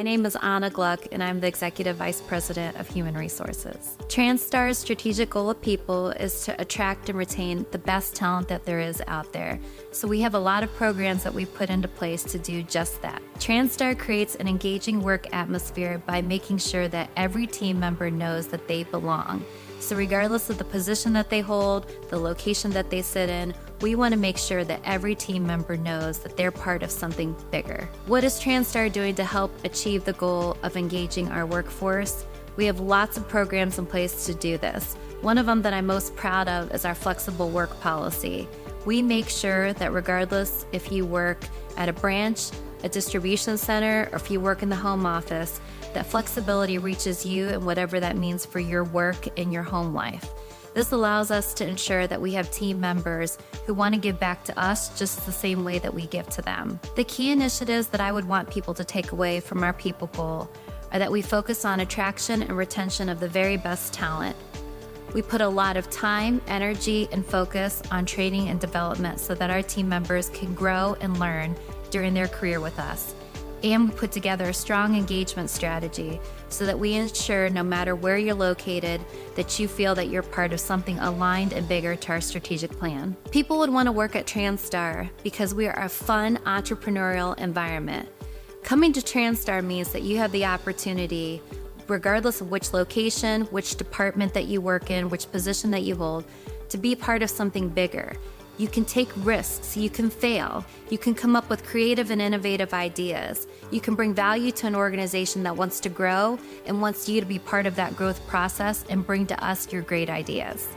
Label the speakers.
Speaker 1: name is Anna Gluck, and I'm the Executive Vice President of Human Resources. Transtar's strategic goal of people is to attract and retain the best talent that there is out there. So we have a lot of programs that we've put into place to do just that. Transtar creates an engaging work atmosphere by making sure that every team member knows that they belong. So regardless of the position that they hold, the location that they sit in, we want to make sure that every team member knows that they're part of something bigger. What is Transtar doing to help achieve the goal of engaging our workforce? We have lots of programs in place to do this. One of them that I'm most proud of is our flexible work policy. We make sure that regardless if you work at a branch, a distribution center, or if you work in the home office, that flexibility reaches you and whatever that means for your work and your home life. This allows us to ensure that we have team members who want to give back to us just the same way that we give to them. The key initiatives that I would want people to take away from our people goal are that we focus on attraction and retention of the very best talent. We put a lot of time, energy, and focus on training and development so that our team members can grow and learn during their career with us. And we put together a strong engagement strategy so that we ensure no matter where you're located, that you feel that you're part of something aligned and bigger to our strategic plan. People would want to work at Transtar because we are a fun, entrepreneurial environment. Coming to Transtar means that you have the opportunity, regardless of which location, which department that you work in, which position that you hold, to be part of something bigger. You can take risks, you can fail, you can come up with creative and innovative ideas. You can bring value to an organization that wants to grow and wants you to be part of that growth process and bring to us your great ideas.